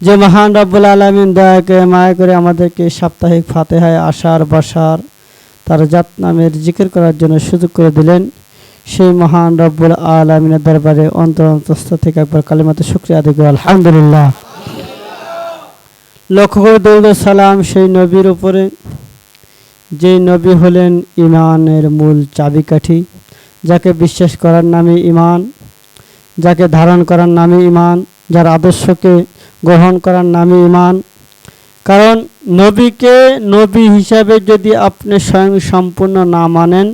যে মহান রব্বুল আলামিন দয়া করে মায়া করে আমাদেরকে সাপ্তাহিক ফাতিহায় আসার বসার তার জাত নামের জিকির করার জন্য সুযোগ করে দিলেন, সেই মহান রব্বুল আলামিনের দরবারে অন্তরস্থ থেকে একবার কালিমাতে শুকরিয়া আদায় করি আলহামদুলিল্লাহ। লক্ষ্য করে দরুদ সালাম সেই নবীর উপরে, যেই নবী হলেন ঈমানের মূল চাবিকাঠি, যাকে বিশ্বাস করার নামে ঈমান, যাকে ধারণ করার নামে ঈমান, যার আদর্শকে গ্রহণ করার নামে ঈমান। কারণ নবীকে নবী হিসাবে যদি আপনি স্বয়ং সম্পূর্ণ না মানেন,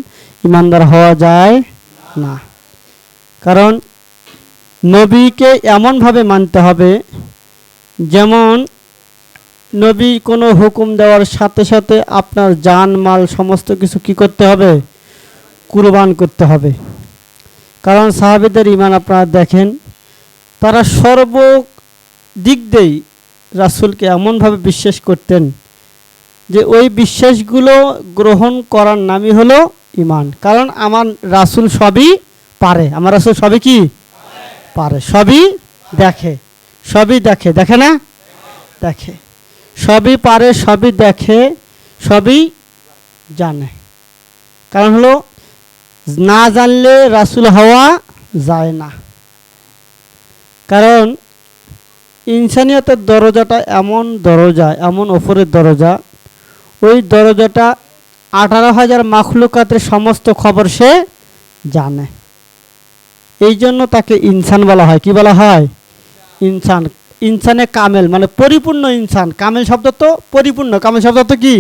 ঈমানদার হওয়া যায় না। কারণ নবীকে এমনভাবে মানতে হবে যেমন নবী কোনো হুকুম দেওয়ার সাথে সাথে আপনার জান মাল সমস্ত কিছু কি করতে হবে? কুরবান করতে হবে। কারণ সাহাবীদের ঈমান আপনারা দেখেন, তারা সর্বদিক দিয়েই রাসূলকে এমনভাবে বিশ্বাস করতেন যে ওই বিশ্বাসগুলো গ্রহণ করার নামই হলো ঈমান। কারণ আমার রাসূল সবই পারে, আমার রাসূল সবই কি পারে, সবই দেখে, সবই দেখে, দেখে না? দেখে, সবই পারে, সবই দেখে, সবই জানে। কারণ হলো না জানলে রাসূল হওয়া যায় না। কারণ ইনসানিয়তের দরজাটা এমন দরজা, এমন ওপরের দরজা, ওই দরজাটা 18,000 মাখলুকাতের সমস্ত খবর সে জানে। এই জন্য তাকে ইনসান বলা হয়। কি বলা হয়? ইনসান। ইনসানে কামেল মানে পরিপূর্ণ ইনসান। কামেল শব্দ তো পরিপূর্ণ, কামেল শব্দ তো কি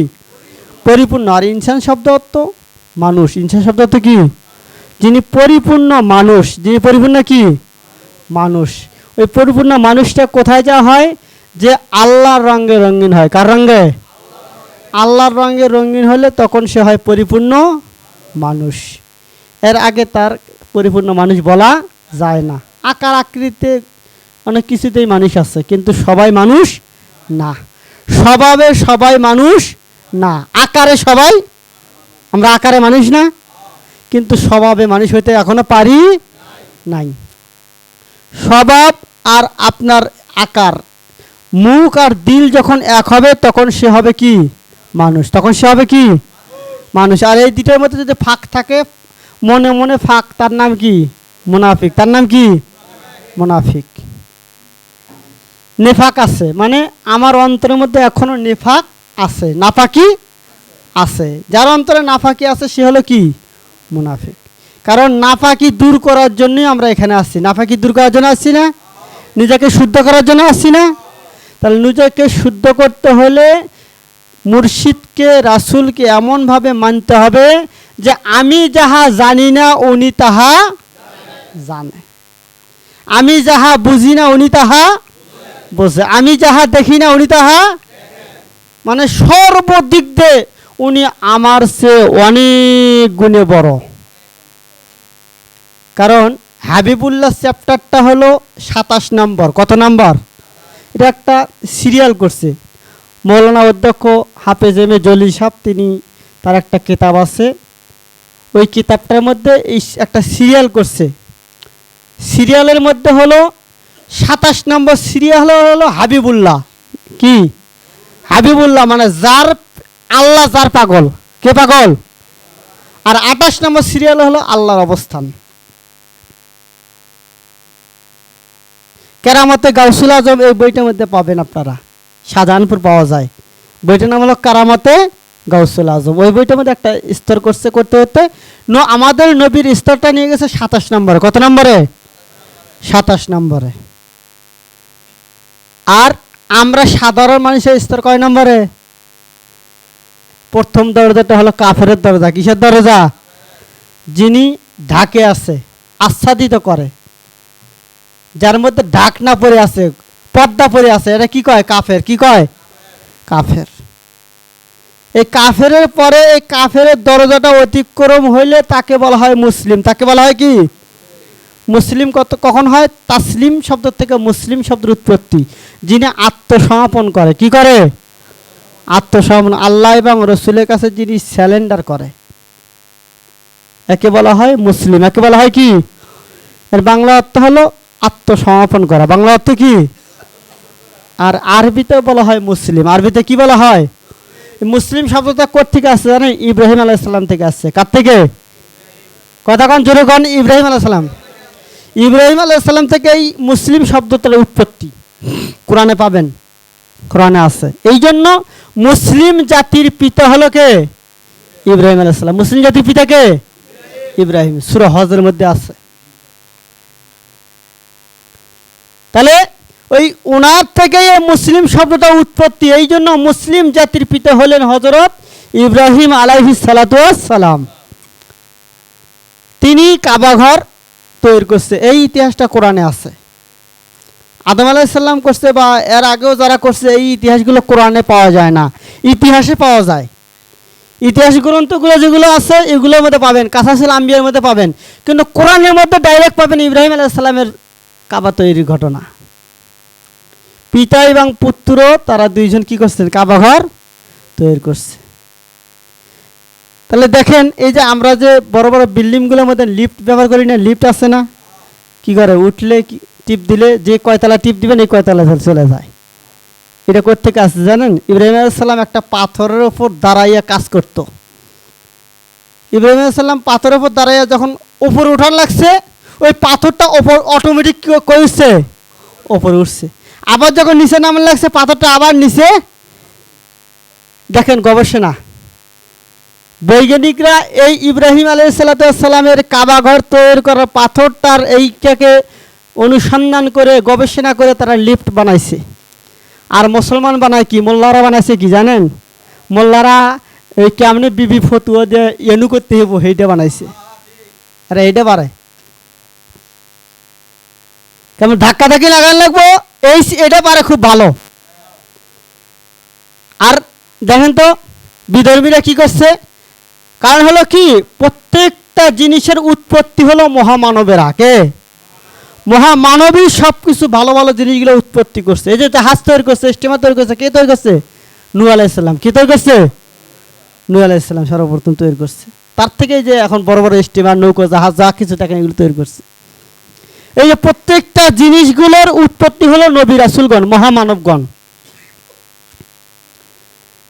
পরিপূর্ণ, আর ইনসান শব্দ তো মানুষ। ইনসান শব্দ তো কি যিনি পরিপূর্ণ মানুষ, যিনি পরিপূর্ণ কি মানুষ। ওই পরিপূর্ণ মানুষটা কোথায় যাওয়া হয়? যে আল্লাহর রঙে রঙিন হয়। কার রঙে? আল্লাহর রঙে রঙিন হলে তখন সে হয় পরিপূর্ণ মানুষ। এর আগে তার পরিপূর্ণ মানুষ বলা যায় না। আকার আকৃতিতে অনেক কিছুতেই মানুষ আছে, কিন্তু সবাই মানুষ না। স্বভাবে সবাই মানুষ না, আকারে সবাই, আমরা আকারে মানুষ না, কিন্তু স্বভাবে মানুষ হইতে এখনো পারি নাই। স্বভাব আর আপনার আকার, মুখ আর দিল যখন এক হবে তখন সে হবে কি মানুষ, তখন সে হবে কি মানুষ। আর এই দুটোর মধ্যে যদি ফাঁক থাকে, মনে মনে ফাঁক, তার নাম কি মুনাফিক। তার নাম কি মুনাফিক। নেফাক আছে মানে আমার অন্তরের মধ্যে এখনো নেফাক আছে, নাফাকি আছে। যার অন্তরে নাফাকি আছে সে হলো কি মুনাফিক। কারণ নাফাকি দূর করার জন্যই আমরা এখানে আসছি। নাফাকি দূর করার জন্য আসছি না? নিজেকে শুদ্ধ করার জন্য আসছি না? তাহলে নিজেকে শুদ্ধ করতে হলে মুর্শিদকে, রাসূলকে এমনভাবে মানতে হবে যে আমি যাহা জানি না উনি তাহা জানে, আমি যাহা বুঝি না উনি তাহা বোঝে, আমি যাহা দেখি না উনি তাহা, মানে সর্বদিক দিয়ে উনি আমার চেয়ে অনেক গুণে বড়। কারণ হাবিবুল্লাহ চ্যাপ্টারটা হলো 27 নম্বর। কত নম্বর? এটা একটা সিরিয়াল করছে মৌলানা অধ্যক্ষ হাফেজ এম এ জলিল সাহেব, তিনি তার একটা কিতাব আছে, ওই কিতাবটার মধ্যে এই একটা সিরিয়াল করছে। সিরিয়ালের মধ্যে হলো 27 নম্বর সিরিয়াল হলো হাবিবুল্লাহ। কি হাবিবুল্লাহ মানে যার আল্লাহ, যার পাগল, কে পাগল। আর 28 নম্বর সিরিয়াল হলো আল্লাহর অবস্থান। কেরামতে গাউসুল আজম এই বইটার মধ্যে পাবেন আপনারা, শাহজাহানপুর পাওয়া যায়। বইটার নাম হলো কেরামতে গাউসুল আজম। ওই বইটার মধ্যে একটা স্তর করছে, করতে করতে আমাদের নবীর স্তরটা নিয়ে গেছে 27 নম্বরে। কত নম্বরে? 27 নম্বরে। আর আমরা সাধারণ মানুষের স্তর কয় নম্বরে? প্রথম দরজাটা হলো কাফেরের দরজা। কিসের দরজা? যিনি ঢাকে আছে, আচ্ছাদিত করে, যার মধ্যে ঢাকনা পরে আছে, পর্দা পরে আছে, এটা কি কয়? কাফের। কি কয়? কাফের। এই কাফেরের পরে এই কাফেরের দরজাটা অতিক্রম হইলে তাকে বলা হয় মুসলিম। তাকে বলা হয় কি মুসলিম। কখন হয়? তাসলিম শব্দ থেকে মুসলিম শব্দের উৎপত্তি। যিনি আত্মসমর্পণ করে। কি করে? আত্মসমর্পণ। আল্লাহ এবং রসুলের কাছে যিনি স্যালেন্ডার করে, একে বলা হয় মুসলিম। একে বলা হয় কি? এর বাংলা অর্থ হলো আত্মসমর্পণ করা। বাংলা অর্থ কি? আর আরবিতে বলা হয় মুসলিম। আরবিতে কি বলা হয়? মুসলিম শব্দটা কোথা থেকে আসছে জানেন? ইব্রাহিম আলাইহিস সালাম থেকে আসছে। কার থেকে? কথা কোন জোরে কোন? ইব্রাহিম আলাইহিস সালাম। ইব্রাহিম আলাইহিস সালাম থেকে এই মুসলিম শব্দটার উৎপত্তি কোরআনে পাবেন, কোরআনে আছে। এই জন্য মুসলিম জাতির পিতা হলো কে? ইব্রাহিম আলাইহিস সালাম। মুসলিম জাতির পিতা কে? ইব্রাহিম। সূরা হজের মধ্যে আছে। তাহলে ওই ওনার থেকে মুসলিম শব্দটা উৎপত্তি। এই জন্য মুসলিম জাতির পিতা হলেন হযরত ইব্রাহিম আলাইহিস সালাতু ওয়াস সালাম। তিনি কাবা ঘর তৈরি করছে, এই ইতিহাসটা কোরআনে আছে। আদম আলাইহিস সালাম করছে বা এর আগেও যারা করছে, এই ইতিহাসগুলো কোরআনে পাওয়া যায় না, ইতিহাসে পাওয়া যায়। ইতিহাস গ্রন্থগুলো যেগুলো আছে এগুলোর মধ্যে পাবেন, কাসাসুল আম্বিয়ার মধ্যে পাবেন, কিন্তু কোরআনের মধ্যে ডাইরেক্ট পাবেন ইব্রাহিম আলাইহিস সালামের কাবা তৈরির ঘটনা। পিতা এবং পুত্র তারা দুইজন কি করছেন? কাবা ঘর তৈরি করছে। তাহলে দেখেন, এই যে আমরা যে বড় বড় বিল্ডিংগুলোর মধ্যে লিফট ব্যবহার করি না, লিফট আছে না, কি করে? উঠলে টিপ দিলে যে কয়তলা টিপ দিবেন এই কয়তলা চলে যায়। এটা কোত্থেকে আসছে জানেন? ইব্রাহিম আলাইহিস সালাম একটা পাথরের ওপর দাঁড়াইয়া কাজ করত। ইব্রাহিম আলাইহিস সালাম পাথরের ওপর দাঁড়াইয়া যখন উপরে উঠার লাগছে, ওই পাথরটা ওপর অটোমেটিক কইছে ওপরে উঠছে। আবার যখন নিচে নামার লাগছে, পাথরটা আবার নিচে। দেখেন গবেষণা, বৈজ্ঞানিকরা এই ইব্রাহিম আলাইহিস সালামের কাবা ঘর তৈরি করার পাথরটার এইটাকে অনুসন্ধান করে গবেষণা করে তারা লিফট বানাইছে। আর মুসলমান বানায় কি? মোল্লারা বানাইছে কি জানেন? মোল্লারা এই কেমনে বিবি ফতুয়া দিয়ে এনু করতে হইব সেইটা বানাইছে। আরে এইটা পারে কেমন ধাক্কা ধাক্কি লাগান লাগবো, এটা পারে খুব ভালো। আর দেখেন তো বিধর্মীরা কি করছে? কারণ হলো কি, প্রত্যেকটা জিনিসের উৎপত্তি হলো মহামানবেরা। কে? মহামানবী সব কিছু ভালো ভালো জিনিসগুলো উৎপত্তি করছে। এই যে জাহাজ তৈরি করছে, স্টিমার তৈরি করছে, কে তৈরি করছে? নূহ আলাইহিস সালাম। কি তৈরি করছে? নূহ আলাইহিস সালাম সর্বপ্রথম তৈরি করছে। তার থেকে যে এখন বড় বড় স্টিমার, নৌকা, জাহাজ যা কিছু দেখেন এগুলো তৈরি করছে। এই যে প্রত্যেকটা জিনিসগুলোর উৎপত্তি হলো নবী রাসূলগণ, মহামানবগণ।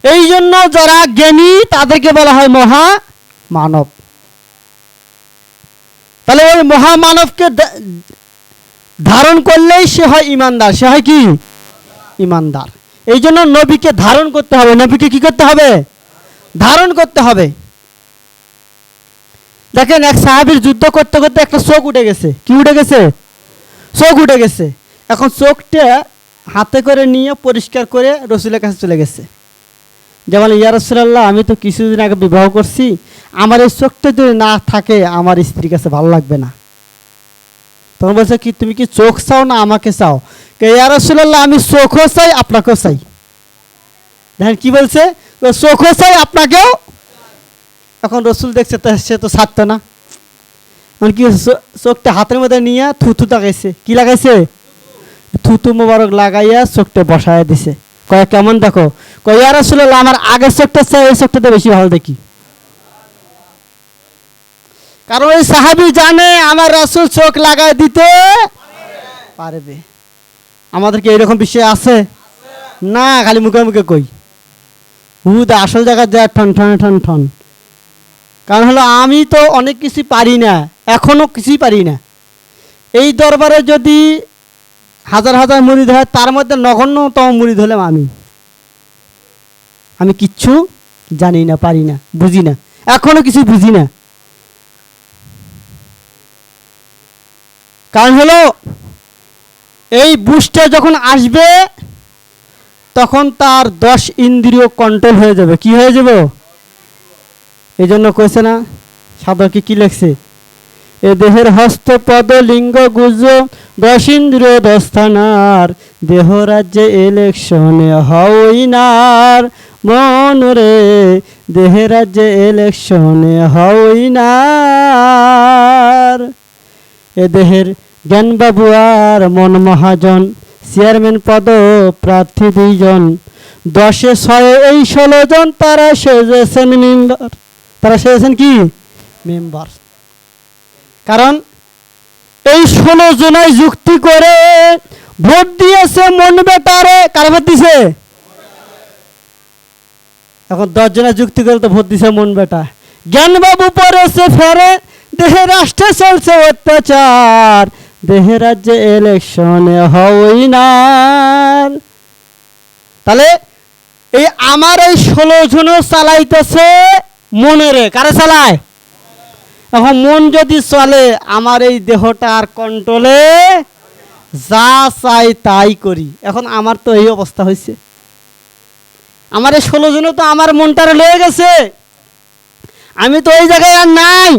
এই জন্য যারা জ্ঞানী তাদেরকে বলা হয় মহামানব। তাহলে ওই মহামানবকে ধারণ করলেই সে হয় ইমানদার। সে হয় কি? ইমানদার। এই জন্য নবীকে ধারণ করতে হবে। নবীকে কি করতে হবে? ধারণ করতে হবে। দেখেন, এক সাহাবীর যুদ্ধ করতে করতে একটা চোখ উঠে গেছে। কি উঠে গেছে? চোখ উঠে গেছে। এখন চোখটা হাতে করে নিয়ে পরিষ্কার করে রসুলের কাছে চলে গেছে। যেমন, ইয়া রাসূলুল্লাহ, আমি তো কিছুদিন আগে বিবাহ করছি, আমার এই চোখটা যদি না থাকে আমার স্ত্রীর কাছে ভালো লাগবে না। তখন বলছে কি, তুমি কি চোখ চাও না আমাকে চাও? ইয়া রাসূলুল্লাহ, আমি চোখও চাই আপনাকেও চাই। দেখেন কি বলছে, চোখও চাই আপনাকেও। এখন রসুল দেখছে সে তো ছাড়তো না, মানে কি চোখটা হাতের মধ্যে নিয়ে থুথু লাগাইছে। কি লাগাইছে? থুতু মোবারক লাগাইয়া চোখটা বসায় দিছে। কয় কেমন দেখো? কয় ইয়া রাসূলুল্লাহ, আমার আগের চোখটা চাই এই চোখটাতে বেশি ভালো দেখি। কারণ ওই সাহাবী জানে আমার রাসূল চোখ লাগায় দিতে পারবে। আমাদেরকে এরকম বিষয় আছে না, খালি মুখে মুখে কই, হুদ আসল জায়গা যায় ঠন ঠন ঠন ঠন। কারণ হলো আমি তো অনেক কিছু পারি না, এখনো কিছুই পারি না। এই দরবারে যদি হাজার হাজার মুরিদ হয়, তার মধ্যে নগণ্যতম মুরিদ হলাম আমি কিচ্ছু জানি না, পারি না, বুঝি না, এখনো কিছু বুঝি না। কারণ হলো এই বুঝটা যখন আসবে তখন তার 10 ইন্দ্রিয় কন্ট্রোল হয়ে যাবে। কি হয়ে যাবে? এই জন্য কইছে না সাধকে, কি লেখছে? এ দেহের হস্ত পদ লিঙ্গ গুজ 10 ইন্দ্রিয় 10 থানার, দেহ রাজ্যে ইলেকশনে হইনার মন রে, দেহ রাজ্যে ইলেকশনে হইনার। এ দেহের জ্ঞান বাবু আর মন মহাজন, চেয়ারম্যান পদ প্রার্থী 2 জন, 10-এ 6-এ এই 16 জন, তারা সেজেছেন মেম্বার। তারা সেজেছেন কি? মেম্বার। কারণ এই 16 জনাই যুক্তি করে ভোট দিয়েছে মন বেটারে, কারে ভোট দিছে? এখন 10 জনের যুক্তি করে তো ভোট দিছে মন বেটা। জ্ঞানবাবু পড়েছে ফেরে, দেহে রাষ্ট্রে চলছে অত্যাচার, দেহে রাজ্যে ইলেকশনে হই না। তাহলে এই আমার এই 16 জন চালাইতেছে মনেরে, কারে চালায়? এখন মন যদি চলে, আমার এই দেহটা আর কন্ট্রোলে, যা চাই তাই করি। এখন আমার তো এই অবস্থা হয়েছে, আমার এই 16 জন তো আমার মনটারে লয়ে গেছে, আমি তো ওই জায়গায় আর নাই।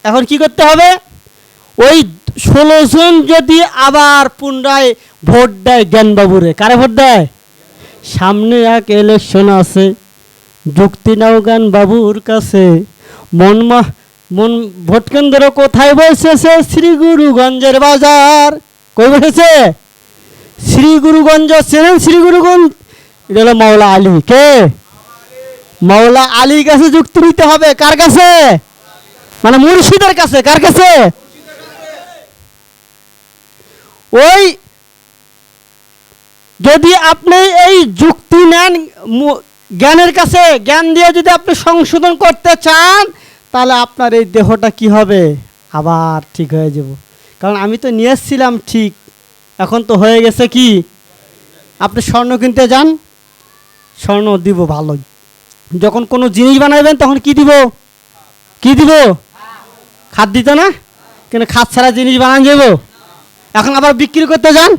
এখন কি করতে হবে? ওই 16 জন যদি আবার পুনরায় ভোট দেয় জ্ঞানবাবুরে, কারে ভোট দেয়? সামনে এক ইলেকশন আছে, যুক্তি নাও জ্ঞানবাবুর কাছে। মন ভোট কেন্দ্র কোথায় বসেছে? শ্রীগুরুগঞ্জের বাজার। কই বসেছে? শ্রীগুরুগঞ্জ। চেনেন শ্রীগুরুগঞ্জ? এটা হলো মাওলা আলী। কে? মাওলা আলীর কাছে যুক্তি নিতে হবে। কার কাছে? মানে মুর্শিদের কাছে। কার কাছে? ওই যদি আপনি এই যুক্তি নেন জ্ঞানের কাছে, জ্ঞান দিয়ে যদি আপনি সংশোধন করতে চান, তাহলে আপনার এই দেহটা কি হবে? আবার ঠিক হয়ে যাব। কারণ আমি তো নিয়ে এসেছিলাম ঠিক, এখন তো হয়ে গেছে কি? আপনি স্বর্ণ কিনতে যান, স্বর্ণ দিব ভালো। যখন কোনো জিনিস বানাবেন তখন কি দিব? কি দিব? খাদ দিত না? কেন খাদ ছাড়া জিনিস বানান যাব? এখন আবার বিক্রি করতে যান,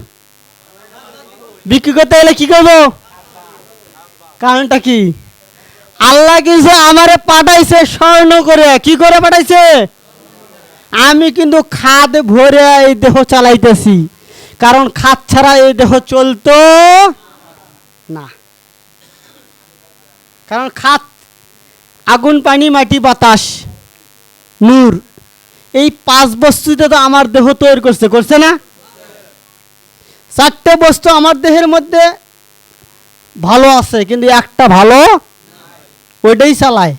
বিক্রি করতে গেলে কি করবো? কারণটা কি? আল্লাহ কিছু আমারে পাঠাইছে স্বর্ণ করে। কি করে পাঠাইছে? আমি কিন্তু খাদ ভরে এই দেহ চালাইতেছি, কারণ খাদ ছাড়া এই দেহ চলতো না। কারণ খাদ আগুন, পানি, মাটি, বাতাস, নূর, এই 5 বস্তুতে তো আমার দেহ তৈরি করছে, করছে না? 4টে বস্তু আমার দেহের মধ্যে ভালো আছে, কিন্তু একটা ভালো, ওইটাই চালায়,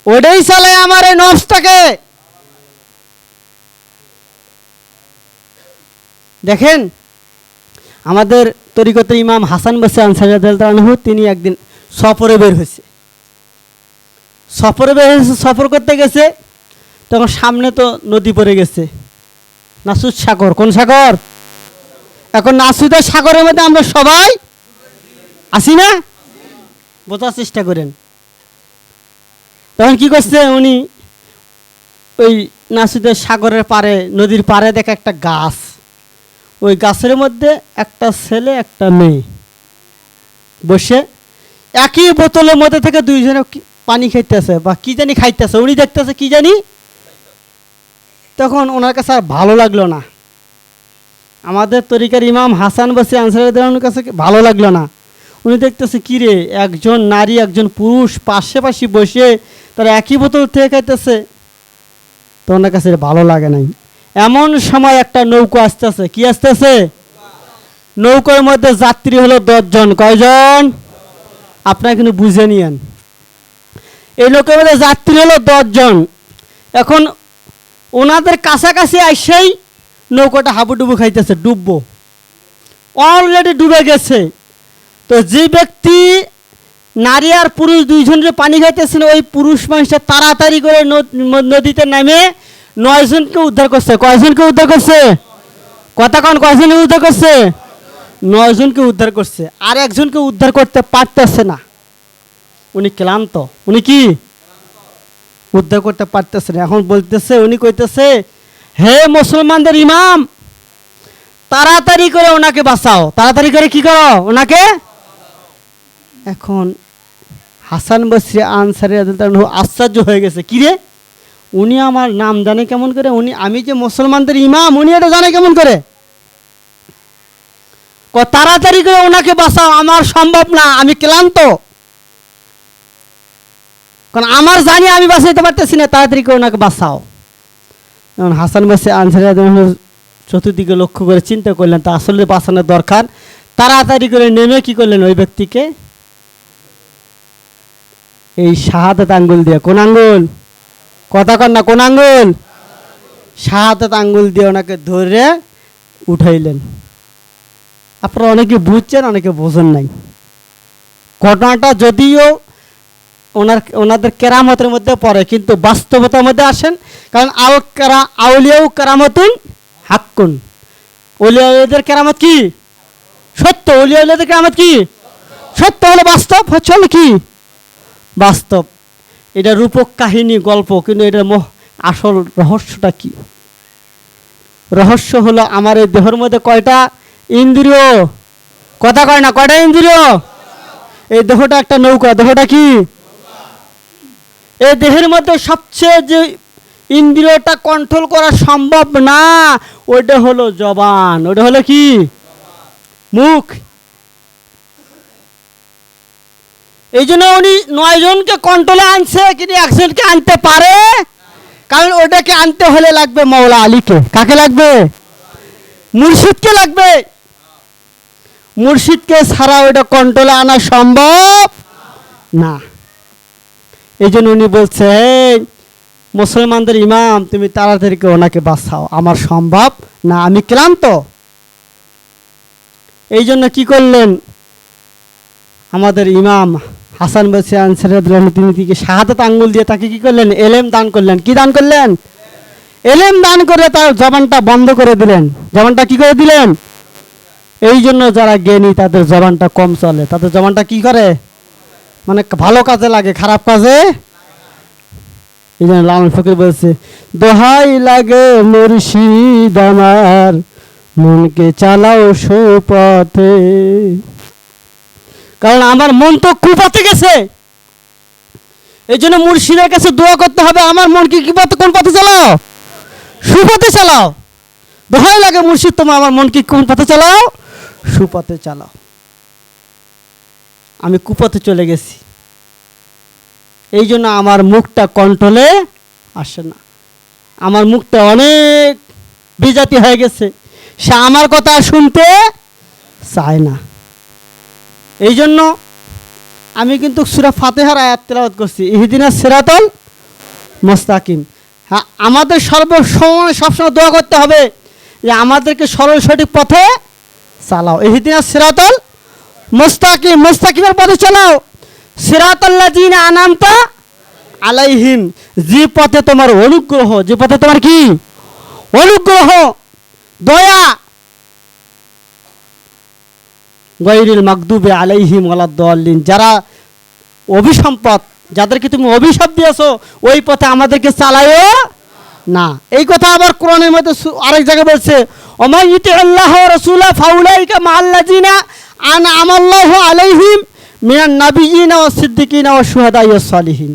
ওইটাই চালায় আমার এই নফসটাকে। দেখেন আমাদের তরিকতে ইমাম হাসান বসরি আনসারী রাদিয়াল্লাহু আনহু, তিনি একদিন সফরে বের হয়েছে। সফর করতে গেছে, তখন সামনে তো নদী পড়ে গেছে, নাসুদ সাগর। কোন সাগর? এখন নাসুদের সাগরের মধ্যে আমরা সবাই আছি না? বোঝার চেষ্টা করেন। তখন কি করছে উনি? ওই নাসুদের সাগরের পারে, নদীর পারে দেখে একটা গাছ, ওই গাছের মধ্যে একটা ছেলে একটা মেয়ে বসে একই বোতলের মধ্যে থেকে 2 জনে পানি খাইতেছে বা কি জানি খাইতেছে, উনি দেখতেছে কি জানি। তখন ওনার কাছে আর ভালো লাগলো না, আমাদের তরিকার ইমাম হাসান বসরি আনসারী রাদিয়াল্লাহু আনহুর কাছে ভালো লাগলো না। উনি দেখতেছে কি রে, একজন নারী একজন পুরুষ পাশাপাশি বসে তারা একই বোতল থেকে খাইতেছে, তো ওনার কাছে ভালো লাগে নাই। এমন সময় একটা নৌকা আসতেছে। কি আসতেছে? নৌকার মধ্যে যাত্রী হলো 10 জন। কয়জন? আপনারা কিন্তু বুঝে নিয়েন, এই নৌকার মধ্যে যাত্রী হলো 10 জন। এখন ওনাদের কাছাকাছি আসেই নৌকাটা হাবুডুবু খাইতেছে, ডুববো, অলরেডি ডুবে গেছে। তো যে ব্যক্তি নারী আর পুরুষ 2 জনের পানি খাইতেছেন, ওই পুরুষ মানুষটা তাড়াতাড়ি করে নদীতে নেমে 9 জনকে উদ্ধার করছে। কয়জনকে উদ্ধার করছে? কথা কন, কয়জনকে উদ্ধার করছে? 9 জনকে উদ্ধার করছে। আর একজনকে উদ্ধার করতে পারতেছে না, উনি ক্লান্ত। উনি কি? উদ্ধার করতে পারতেছে না। এখন বলতেছে, উনি কইতেছে, হে মুসলমানদের ইমাম, তাড়াতাড়ি করে ওনাকে বাঁচাও, তাড়াতাড়ি করে কি করো? ওনাকে। এখন হাসান বসরি আনসারী রাদিয়াল্লাহু আনহু আশ্চর্য হয়ে গেছে, কি রে, উনি আমার নাম জানে কেমন করে? আমি যে মুসলমানদের ইমাম, উনি এটা জানে কেমন করে? তাড়াতাড়ি করে ওনাকে বাঁচাও, আমার সম্ভব না, আমি ক্লান্ত, কারণ আমার জানি আমি বাঁচাইতে পারতেছি না, তাড়াতাড়ি করে ওনাকে বাঁচাও। এখন হাসান বসরি আনসারী রাদিয়াল্লাহু আনহু চতুর্দিকে লক্ষ্য করে চিন্তা করলেন, তা আসলে বাঁচানোর দরকার। তাড়াতাড়ি করে নেমে কি করলেন? ওই ব্যক্তিকে এই শাহাদাত আঙ্গুল দিয়ে, কোন আঙ্গুল? কথা কন না, কোন আঙ্গুল? শাহাদাত আঙ্গুল দিয়ে ওনাকে ধরে উঠাইলেন। আপনারা অনেকে বুঝছেন, অনেকে বোঝেন নাই ঘটনাটা, যদিও ওনাদের কেরামতের মধ্যে পড়ে, কিন্তু বাস্তবতার মধ্যে আসেন। কারণ আউলিয়াউ কেরামতুন হাক্কুন, ওলিয়াদের কেরামত কি সত্য, ওলিয়াদের কেরামত কি সত্য, হলো বাস্তব, হচ্ছে হলো কি বাস্তব। এটা রূপক কাহিনী গল্প, কিন্তু এটার আসল রহস্যটা কি? রহস্য হলো আমার এই দেহের মধ্যে কয়টা ইন্দ্রিয়, কথা কয় না, কয়টা ইন্দ্রিয়? এই দেহটা একটা নৌকা, দেহটা কি? এই দেহের মধ্যে সবচেয়ে যে ইন্দ্রিয়টা কন্ট্রোল করা সম্ভব না, ওইটা হলো জবান, ওইটা হলো কি মুখ। এই জন্য উনি 9 জনকে কন্ট্রোলে আনছে, কিন্তু একজনকে আনতে পারে, কারণ ওটাকে আনতে হলে লাগবে মৌলা আলীকে। কাকে লাগবে? মুর্শিদকে লাগবে। মুর্শিদকে ছাড়া ওইটা কন্ট্রোলে আনা সম্ভব না। এই জন্য উনি বলছে, মুসলমানদের ইমাম, তুমি তাড়াতাড়ি ওনাকে বাঁচাও, আমার সম্ভব না, আমি ক্লান্ত। এই জন্য কি করলেন আমাদের ইমাম হাসান বসরি আনসারী রাদিয়াল্লাহু, তিনি শাহাদাত আঙ্গুল দিয়ে তাকে কি করলেন? এলেম দান করলেন। কি দান করলেন? এলেম দান করে তার জবানটা বন্ধ করে দিলেন। জবানটা কি করে দিলেন? এই জন্য যারা জ্ঞানী তাদের জবানটা কম চলে, তাদের জবানটা কি করে, মানে ভালো কাজে লাগে, খারাপ কাজে। এই জন্য লালন ফকির বলছে, দোহাই লাগে মুর্শিদ আমার, মনকে চালাও সুপথে। কারণ আমার মন তো কুপথে গেছে। এই জন্য মুর্শিদের কাছে দোয়া করতে হবে, আমার মনকে কি পথে, কোন পথে চালাও? সুপথে চালাও। দোহাই লাগে মুর্শিদ তোমার, আমার মনকে কোন পথে চালাও? সুপথে চালাও। আমি কুপথে চলে গেছি, এই জন্য আমার মুখটা কন্ট্রোলে আসে না। আমার মুখটা অনেক বিজাতি হয়ে গেছে, সে আমার কথা শুনতে চায় না। এই জন্য আমি কিন্তু সূরা ফাতিহার আয়াত তেলাওয়াত করছি, ইহদিনাস সিরাতাল মুস্তাকিম। হ্যাঁ, আমাদের সবসময় দোয়া করতে হবে যে আমাদেরকে সরল সঠিক পথে চালাও। ইহদিনাস সিরাতাল মুস্তাকিম, মুস্তাকিমের পথে চালাও। সিরাতাল্লাযিনা আনআমতা আলাইহিম, যে পথে তোমার অনুগ্রহ, যে পথে তোমার কি অনুগ্রহ, দয়া, গায়রিল মাগদুবি আলাইহিম ওয়ালাদ-দাল্লিন, যারা অভিসম্পদ, যাদেরকে তুমি অভিশাপ দিয়েছো, ওই পথে আমাদেরকে চালায়ও না। এই কথা আবার কোরআনের মধ্যে আরেক জায়গায় বলছে, ওমাই ইউতিল্লাহ ওয়া রাসূলাহু ফাউলাইকা মাআল্লাযিনা আনআমাল্লাহু আলাইহিম মিনান নাবিয়্যিনা ওয়াস সিদ্দিকিনা ওয়াশ শুহাদাই ওয়াস সালিহিন।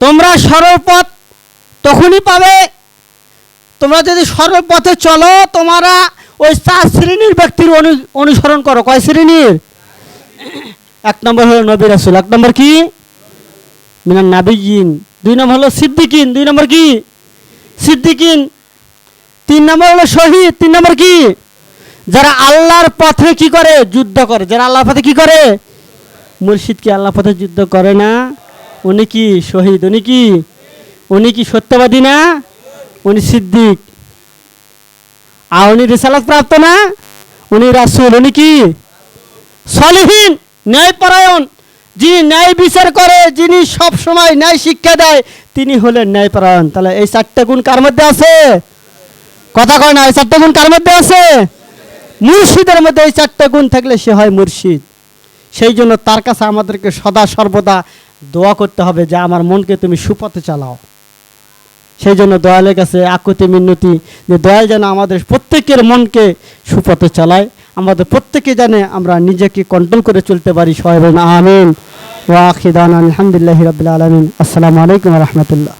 তোমরা সরল পথ তখনই পাবে, তোমরা যদি সরল পথে চলো, তোমরা ওই 4 শ্রেণীর ব্যক্তির অনুসরণ করো। কয় শ্রেণীর? 1 নম্বর হলো নবী রাসূল, 1 নম্বর কি মিনান নাবিয়্যিন, 2 নম্বর হলো সিদ্দিকিন, 2 নম্বর কি সিদ্দিকিন, 3 নম্বর হলো শহীদ, 3 নম্বর কি যারা আল্লাহর পথে কি করে, যুদ্ধ করে। যারা আল্লাহর পথে কি করে? মুর্শিদ কি আল্লাহর পথে যুদ্ধ করে না? উনি কি শহীদ? উনি কি সত্যবাদী না? উনি সিদ্দিক। আর উনি রিসালাত প্রাপ্ত না? উনি রাসূল। উনি কি সলিহিন, ন্যায়পরায়ণ, যিনি ন্যায় বিচার করে, যিনি সব সময় ন্যায় শিক্ষা দেয়, তিনি হলেন ন্যায়পরায়ণ। তাহলে এই 4টা গুণ কার মধ্যে আছে? কথা কয় না, এই 4টা গুণ কার মধ্যে আছে? মুর্শিদের মধ্যে। এই 4টা গুণ থাকলে সে হয় মুর্শিদ। সেই জন্য তার কাছে আমাদেরকে সদা সর্বদা দোয়া করতে হবে যে আমার মনকে তুমি সুপথে চালাও। সেই জন্য দয়ালের কাছে আকুতি মিনতি, যে দয়াল যেন আমাদের প্রত্যেকের মনকে সুপথে চালায়, আমাদের প্রত্যেকে জানে আমরা নিজেকে কন্ট্রোল করে চলতে পারি। সবাই বলেন আমিন। ওয়া আখিরু দাওয়ানা আলহামদুলিল্লাহি রাব্বিল আলামিন। আসসালামু আলাইকুম ওয়া রাহমাতুল্লাহ।